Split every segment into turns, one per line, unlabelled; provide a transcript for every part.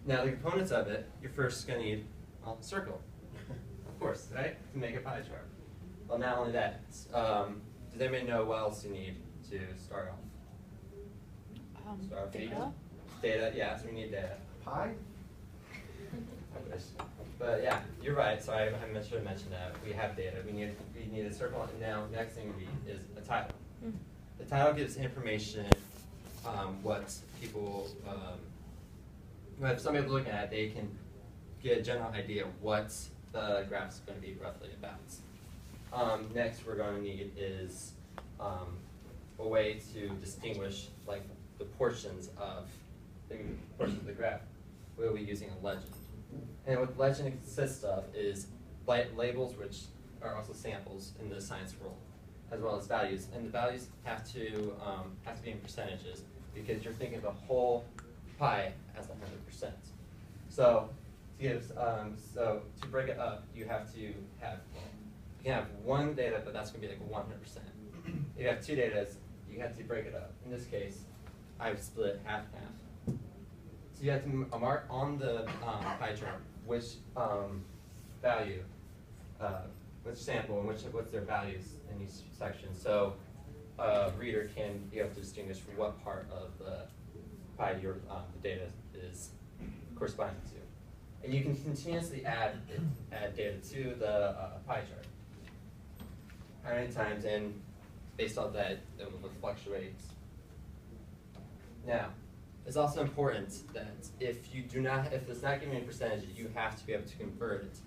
Now the components of it, you're first going to need a circle, of course, right, to make a pie chart. Well, not only that, does anybody know what else you need to start off?
Data?
Data, yeah, so we need data.
Pie?
I wish. But yeah, you're right. So I should have mentioned that. We have data. We need a circle. And now next thing we need is a title. The title gives information what people, if somebody's looking at it, they can get a general idea of what the graph is going to be roughly about. Next we're going to need is a way to distinguish like the portions of the graph. We'll be using a legend. And what legend consists of is labels, which are also samples in the science world, as well as values. And the values have to be in percentages because you're thinking of the whole pie as 100%. So to break it up, you have to have you can have one data, but that's going to be like 100%. If you have two data, you have to break it up. In this case, I've split half-half. So you have to mark on the pie chart which value, which sample, and what's their values in each section. So a reader can be able to distinguish what part of the pie the data is corresponding to. And you can continuously add data to the pie chart. How many times, and based on that, it will fluctuate. Now, it's also important that if it's not giving you percentages, you have to be able to convert it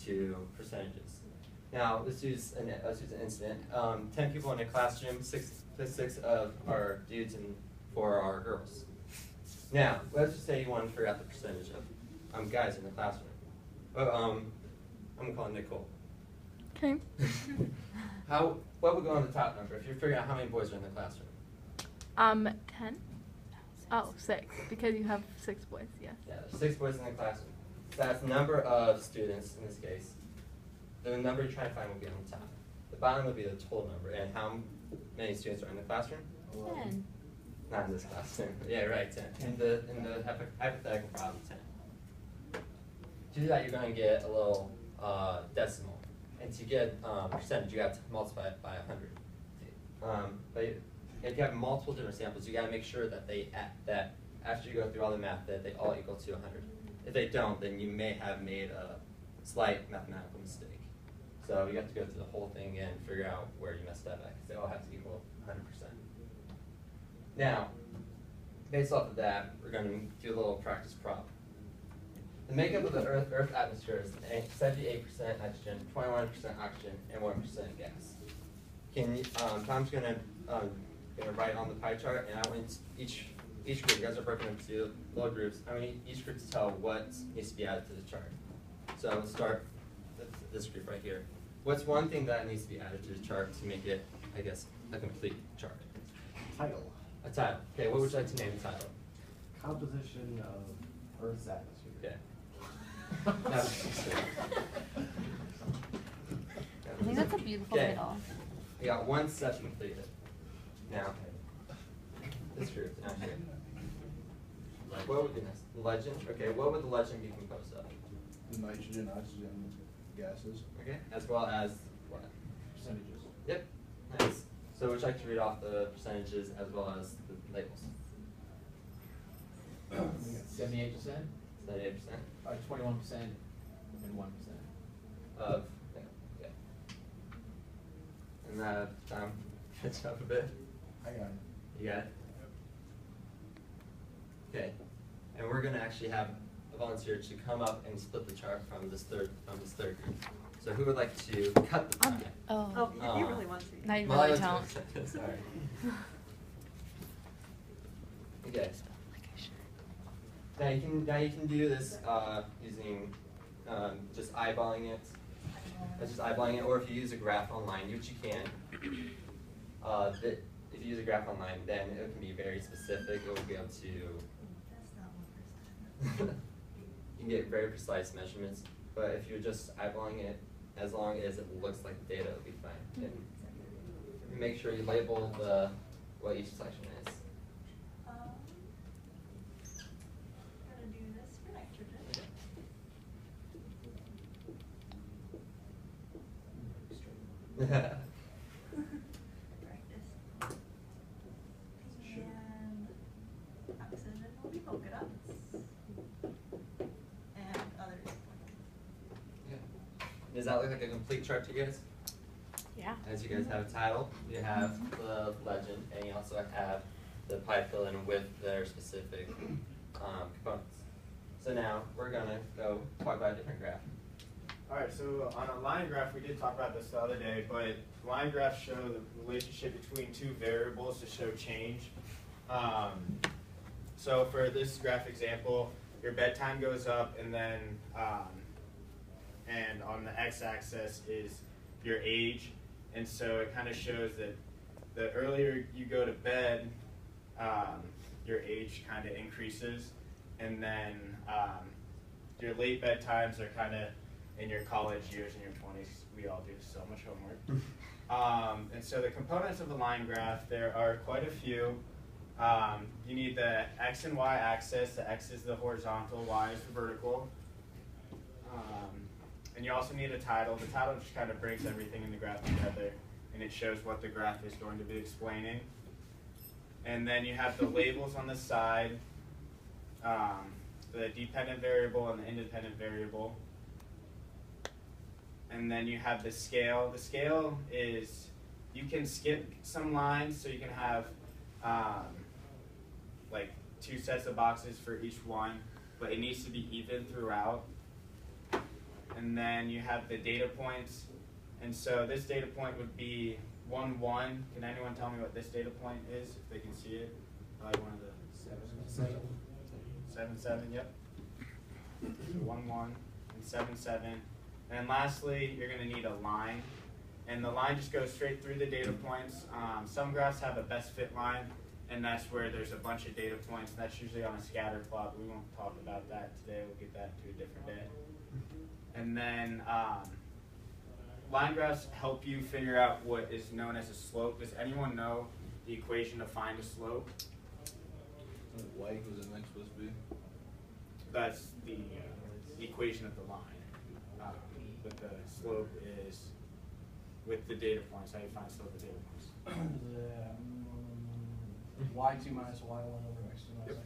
to percentages. Now, let's use an incident. 10 people in a classroom, six of our dudes and 4 are girls. Now, let's just say you want to figure out the percentage of guys in the classroom. I'm going to call Nicole.
Okay.
What would go on the top number if you're figuring out how many boys are in the classroom?
10? Oh, 6, because you have 6 boys, yes.
Yeah, there's 6 boys in the classroom. So that's the number of students in this case. The number you're trying to find will be on the top. The bottom will be the total number. And how many students are in the classroom?
10.
Not in this classroom. Yeah, right, 10. In the hypothetical problem, 10. To do that, you're going to get a little decimal. And to get a percentage, you have to multiply it by 100. But if you have multiple different samples, you got to make sure that that after you go through all the math, that they all equal to 100. If they don't, then you may have made a slight mathematical mistake. So you have to go through the whole thing and figure out where you messed up at, because they all have to equal 100%. Now, based off of that, we're going to do a little practice problem. The makeup of the Earth atmosphere is 78% nitrogen, 21% oxygen, and 1% gas. Tom's going to write on the pie chart, and I want each group, you guys are broken into little groups, I want each group to tell what needs to be added to the chart. So let's start with this group right here. What's one thing that needs to be added to the chart to make it, I guess, a complete chart?
Title.
A title. Okay, what would you like to name the title?
Composition of Earth's atmosphere.
Yeah.
I think that's a beautiful title.
We got one step completed. Now, this group, actually. What would be next? Legend? Okay, what would the legend be composed of?
Nitrogen, oxygen, gases.
Okay, as well as what?
Percentages.
Yep, nice. So would you like to read off the percentages as well as the labels?
78%,
78%?
21%, and 1%.
Of, yeah. And Tom, catch up a bit.
I got it.
You got it? Okay. And we're going to actually have a volunteer to come up and split the chart from this third group. So who would like to cut the pie?
Oh,
You really want to.
now you
Well,
really
let's-
don't.
Sorry. Okay. Now you can do this using just eyeballing it. That's just eyeballing it, or if you use a graph online, which you can. If you use a graph online, then it can be very specific. It will be able to. You can get very precise measurements, but if you're just eyeballing it, as long as it looks like the data, it'll be fine. And make sure you label what each section is.
Gonna do this for nitrogen. Practice. And oxygen will be polka dots. And others.
Does that look like a complete chart to you guys?
Yeah.
As you guys have a title, you have the legend, and you also have the pie fill in with their specific components. So now we're gonna go talk about a different graph.
Alright, so on a line graph, we did talk about this the other day, but line graphs show the relationship between two variables to show change. So for this graph example, your bedtime goes up, and then and on the x-axis is your age, and so it kind of shows that the earlier you go to bed, your age kind of increases, and then your late bedtimes are kind of in your college years, in your 20s. We all do so much homework. And so the components of a line graph, there are quite a few. You need the x and y axis. The x is the horizontal, y is the vertical. And you also need a title. The title just kind of brings everything in the graph together, and it shows what the graph is going to be explaining. And then you have the labels on the side, the dependent variable and the independent variable. And then you have the scale. The scale is, you can skip some lines, so you can have like 2 sets of boxes for each one, but it needs to be even throughout. And then you have the data points. And so this data point would be 1, 1. Can anyone tell me what this data point is, if they can see it? Probably one of the 7, 7, yep. So 1, 1, and 7, 7. And then lastly, you're going to need a line. And the line just goes straight through the data points. Some graphs have a best fit line, and that's where there's a bunch of data points. That's usually on a scatter plot. We won't talk about that today. We'll get that to a different day. And then line graphs help you figure out what is known as a slope. Does anyone know the equation to find a slope?
Y equals MX plus B.
That's the equation of the line. But the slope is with the data points. How do you find slope of data points?
Y2 minus Y1 over X2 minus X1.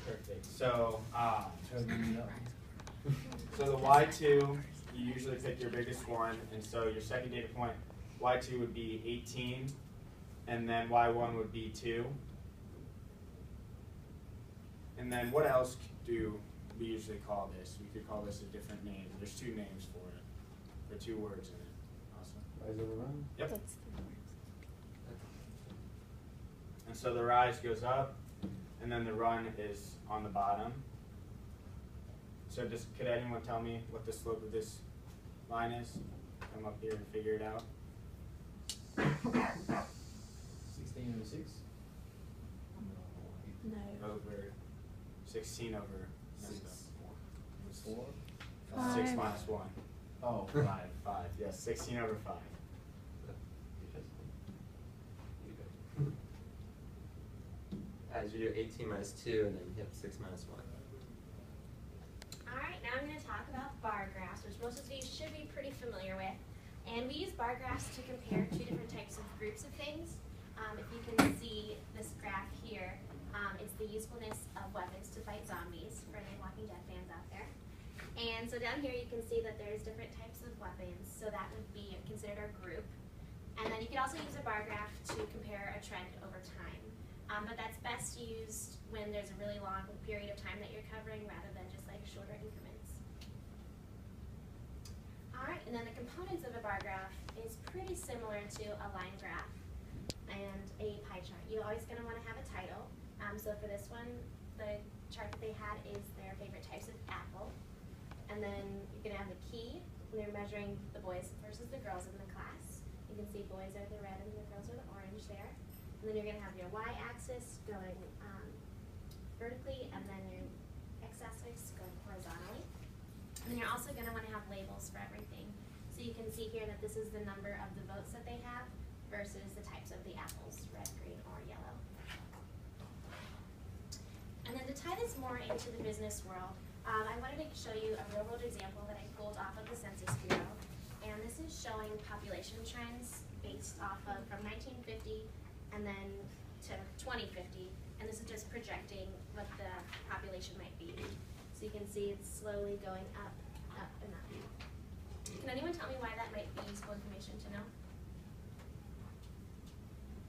Perfect. So,
So you know.
so the Y2, you usually pick your biggest one, and so your second data point, Y2 would be 18, and then Y1 would be 2. And then what else do we usually call this? We could call this a different name. There's 2 names for it, or 2 words in it. Awesome.
Rise over run.
Yep.
That's the words.
And so the rise goes up, and then the run is on the bottom. So could anyone tell me what the slope of this line is? Come up here and figure it out.
16 over 6.
No.
Over 16 over 6.
4.
6
5.
minus 1.
Oh, 5.
5. Yes, 16 over 5.
As you do 18 minus 2, and then you have 6 minus 1.
Alright, now I'm going to talk about bar graphs, which most of you should be pretty familiar with. And we use bar graphs to compare 2 different types of groups of things. If you can see this graph here, it's the usefulness of weapons to fight zombies for any Walking Dead fans out there. And so down here you can see that there's different types of weapons, so that would be considered our group. And then you can also use a bar graph to compare a trend over time. But that's best used when there's a really long period of time that you're covering rather than just like shorter increments. Alright, and then the components of a bar graph is pretty similar to a line graph and a pie chart. You're always going to want to have a title. So for this one, the chart that they had is their favorite types of apple. And then you're going to have the key, and they're measuring the boys versus the girls in the class. You can see boys are the red and the girls are the orange there. And then you're going to have your y-axis going vertically, and then your x-axis going horizontally. And then you're also going to want to have labels for everything. So you can see here that this is the number of the votes that they have versus the types of the apples, red, green, or yellow. And then to tie this more into the business world, I wanted to show you a real-world example that I pulled off of the Census Bureau. and this is showing population trends based off of from 1950 and then to 2050, and this is just projecting what the population might be. So you can see it's slowly going up, up, and up. Can anyone tell me why that might be useful information to know?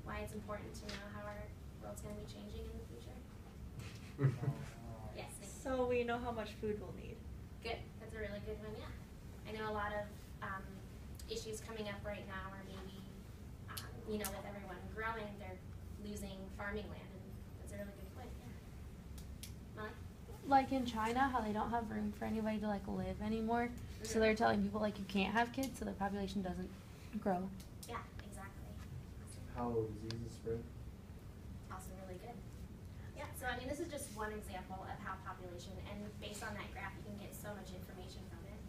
Why it's important to know how our world's going to be changing in the future? Yes, thank you.
So we know how much food we'll need.
Good, that's a really good one, yeah. I know a lot of issues coming up right now are maybe, you know, with everyone growing, they're losing farming land, and that's a really good point, yeah. Molly?
Like in China, how they don't have room for anybody to like live anymore. So they're telling people like you can't have kids, so the population doesn't grow.
Yeah, exactly.
How diseases spread?
Also really good. Yeah, so I mean, this is just one example of how population, and based on that graph, you can get so much information from it.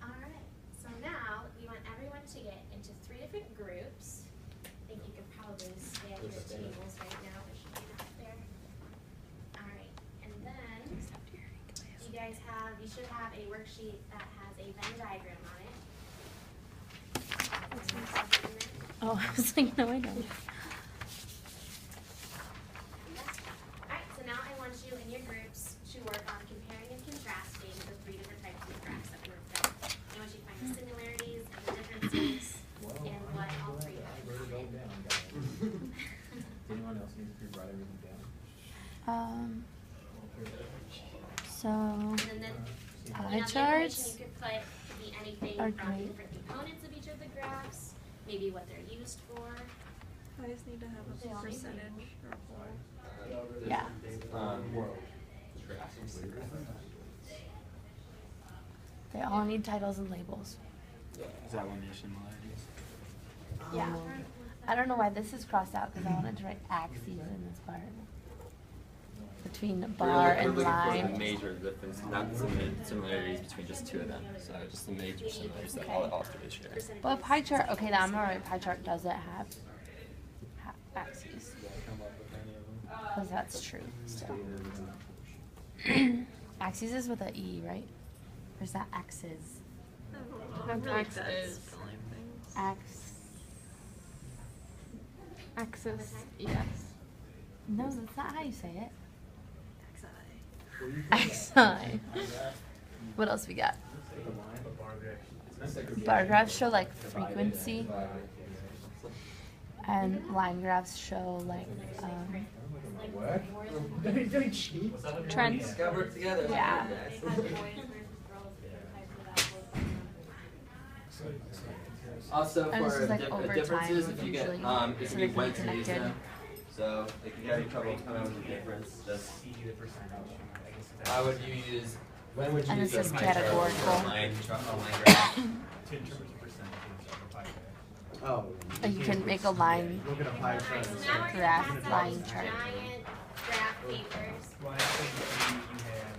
Alright, so now we want everyone to get into 3 different groups. I think you could probably stay at your tables right now, there should be enough there. Alright, and then you guys have, you should have a worksheet that has a Venn diagram on it.
Oh, I was like, no, I don't.
Alright, so now I want you in your groups to work on comparing and contrasting the 3 different types of graphs that we worked on. I want you to find the similarities and the differences in what all 3
I
have
wrote it all
in
down,
common.
guys. Does anyone else need to write everything down?
So
And then
pie
the information
charts
you could put could be anything
are
from
great.
different components of each of the graphs, maybe what they're used for.
I just need to have
They all
a
need
percentage or whole.
Yeah. They all need titles and labels.
Is that one of your similarities?
Yeah. I don't know why this is crossed out because I wanted to write axes in this part. Between bar and
We're looking for the
line.
major difference, not the similarities between just 2 of them. So just the major similarities that all 3 share.
Well, a pie chart, okay, now I'm alright, pie chart doesn't have axes. Because that's true, still. Axes is with an E, right? Or is that axes?
I feel like that's
Ax. Axis, yes. No, that's not how you say it.
XI.
Axi. What else we got? Bar graphs show like frequency, and line graphs show like
What?
trends.
Gotta work together.
Yeah.
Also,
And this
for
is, like, over
differences,
time,
if you get,
usually,
if
so
you
they
went
can
to
be
use
connected.
them, so if you have any trouble coming up with a difference, just, how would you use, when would you
And
use
this
a
is
pie chart or
categorical.
a line graph?
To interpret the percentages of a pie chart.
Oh.
And you can make a line
Look at a pie chart.
Alright, so now we're gonna
graph,
pass out
line
these
chart.
giant graph papers.
Well, I think you have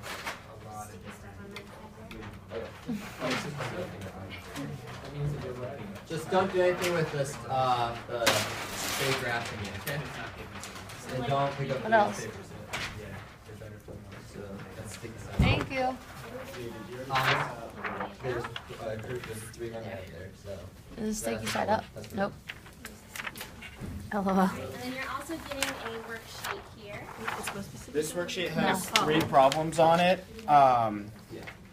a lot of
Sticky stuff on
different.
them.
That means that you're writing.
Just don't do anything with this, the big graph thingy, okay? And don't pick up
What
the
else?
papers.
Yeah, they're better for
So, that's sticky stuff.
Thank you.
There's a group of 300 there, so.
Is the sticky side up?
That's
Nope. LOL.
And then you're also getting a worksheet here.
It's supposed to be
This worksheet has
No.
3 problems on it,
Yeah.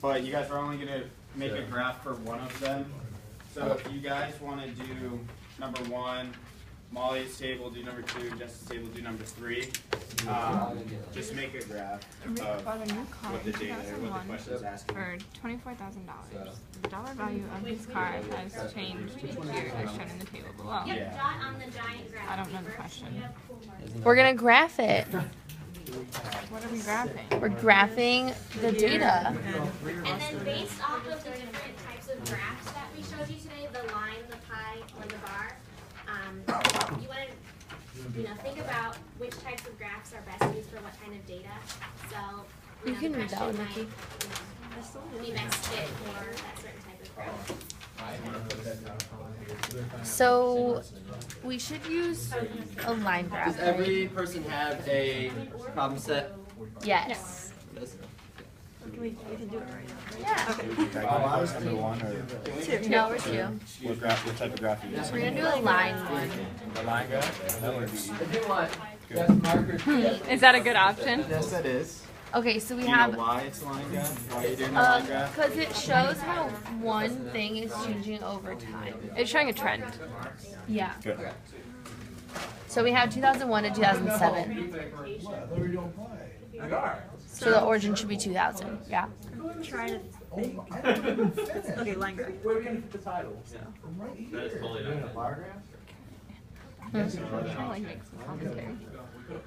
but you guys are only gonna make a graph for one of them. So if you guys wanna do number 1, Molly's table, do number 2, Jess's table, do number 3. Just make a graph
Bought a new
of
car
what the
in
data, what the
2001
question's asking.
for $24,000. The dollar value of this car has changed here as shown in the table below.
Yep,
Yeah.
dot on the giant graph
I don't know the
paper.
question.
We're gonna graph it.
What are we graphing?
We're graphing the data.
And then based off of the different types of graphs that we showed you today, the line, the pie, or the bar, you want to, think about which types of graphs are best used for what kind of data. So,
You
know,
can
the
read that one,
question
Nikki.
might, be best fit for that certain type of graph.
So we should use a line graph.
Does every person have a problem set?
Yes.
Yes.
We can do it right now.
Yeah.
Diagonal number 1 or
Two.
No, we're 2.
what type of graph are you using?
We're gonna do a line one.
The line graph? That works.
I do want just markers.
Is that a good option?
Yes, that is.
Okay, so we
Do you know
have
why it's a line graph? Why are you doing a line graph?
because it shows how one thing is changing over time.
It's showing a trend.
Yeah.
Good.
So we have 2001 to 2007.
We are.
So the origin should be 2000. Yeah.
I'm trying to think.
I don't even finish.
Okay, line graph.
Where are we gonna put the title? Right here.
That is totally
Doing
not-
a bar graph?
I like make some commentary.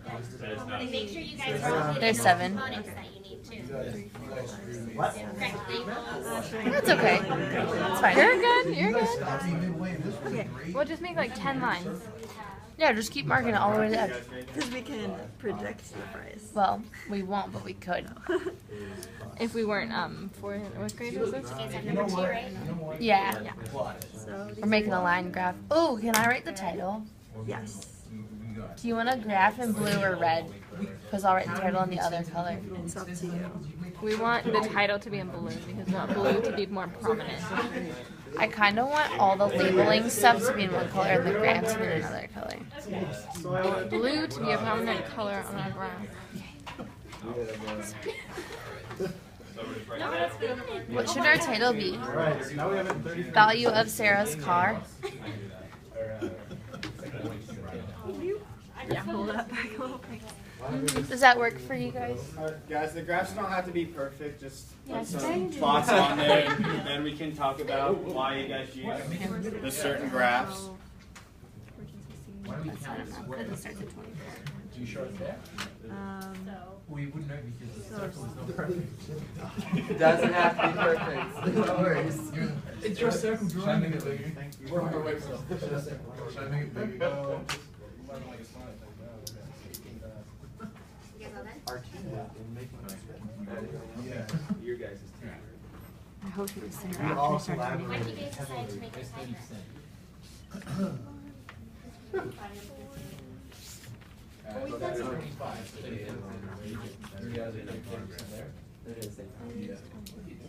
That is not.
And make sure you guys all hit
There's
the
7.
components that you need too.
What?
Correct labels.
That's okay. That's fine.
You're good. You're good.
Okay,
We'll just make like 10 lines.
Yeah, just keep marking it all the way to the end.
because we can predict the price.
Well, we won't, but we could.
If we weren't what grade was this?
You guys have number 2, right?
Yeah.
So
We're making a line graph. Oh, can I write the title?
yes,
Do you want a graph in blue or red? Because I'll write the title in the other color.
it's up to you.
We want the title to be in blue because we want blue to be more prominent.
I kind of want all the labeling stuff to be in one color and the graph to be in another color.
Blue to be a prominent color on our graph.
What should our title be? Value of Sarah's car.
Yeah, hold that back a little bit.
Does that work for you guys?
Guys, the graphs don't have to be perfect. Just put
Yes,
some
thank you.
thoughts on there, and then we can talk about why you guys use the certain graphs.
That's not enough, 'cause it starts at 24.
Do you show it there?
We wouldn't know because the
So
circle is not perfect.
It doesn't have to be perfect. No worries.
It's your circle drawing.
Should I make it bigger?
You guys all done?
Yeah.
Your guys' is too.
I hope he was Sarah
We
after
all
he started
collaborate.
Why
reading.
did you guys decide to make a side graph?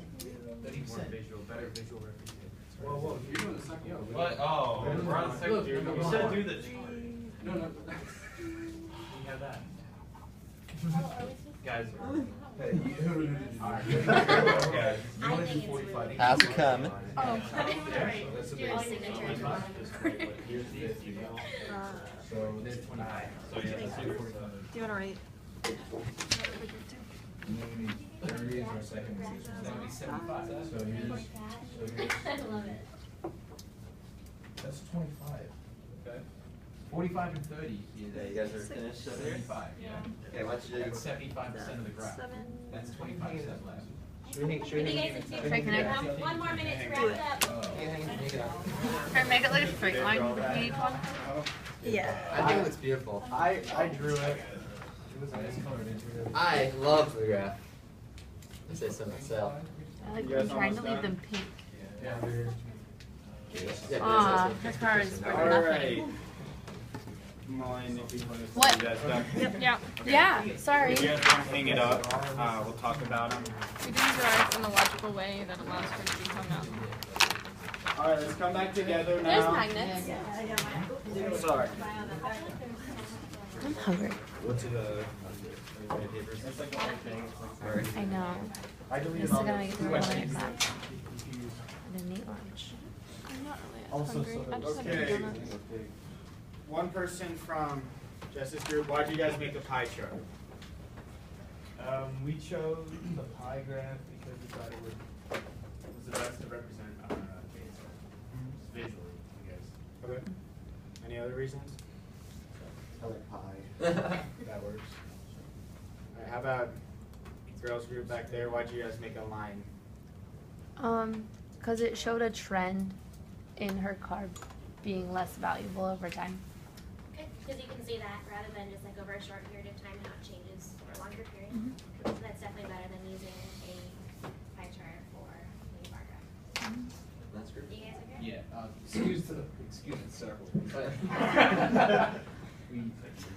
Visual, better visual representation.
Whoa, you're doing the second one.
What? Oh, we're on the second tier. You said do the.
No, no.
We have that. Guys.
Hey, you.
Guys.
I think it's really.
How's it coming?
Oh. Do your signature.
So
There's 25. So yeah, let's do 45.
do you want to write?
Thirty is our second.
That would be 75.
So here's,
I love it.
that's 25.
Okay. 45 and 30
Yeah,
is
you guys are finished up here?
75. Yeah.
Okay, why don't you do?
That's 75% of the graph.
7.
That's 25% left.
Should we
What do you guys think?
Straight connect.
One more minute to wrap it up.
Or make it like a straight line between each one.
Yeah.
I think it looks beautiful.
I drew it.
I love the graph. I say so myself.
I like
You guys
I'm trying to
almost
leave them pink.
Yeah,
Aw, this card is worth
All
nothing.
right. Mine, if you want to.
What?
You guys done?
Yeah.
Yeah, sorry.
If you guys want to hang it up, we'll talk about them.
We didn't draw it in a logical way that allows for it to be hung up.
All right, let's come back together
There's
now.
magnets.
Sorry.
I'm hungry.
What's the papers?
I know.
I
I'm
deleted
still
all
gonna
the
make it through when I get back. I didn't eat lunch.
I'm not really
Also,
hungry. I just had
Okay.
a donut.
One person from Justice Group, why'd you guys make a pie chart?
We chose the pie graph because we thought it was the best to represent our data visually, I guess.
Okay. Any other reasons?
I like pie.
That works. All right, how about girls group back there? Why'd you guys make a line?
Cause it showed a trend in her card being less valuable over time.
Okay, because you can see that rather than just like over a short period of time how it changes for a longer period.
Mm-hmm.
So that's definitely better than using a pie chart for a bar graph.
That's great.
You guys okay?
Yeah, excuse the circle. We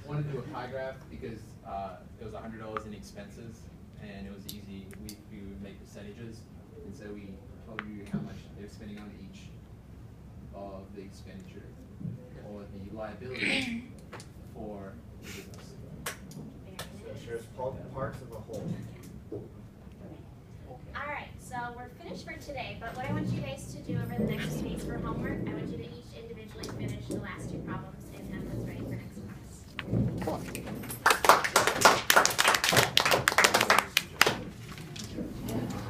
wanted to do a pie graph because it was $100 in expenses,
and it was easy. We would make percentages, and so we told you how much they're spending on each of the expenditure or the liability for the business.
So it shows parts of a whole.
Alright, so we're finished for today, but what I want you guys to do over the next few days for homework, I want you to each individually finish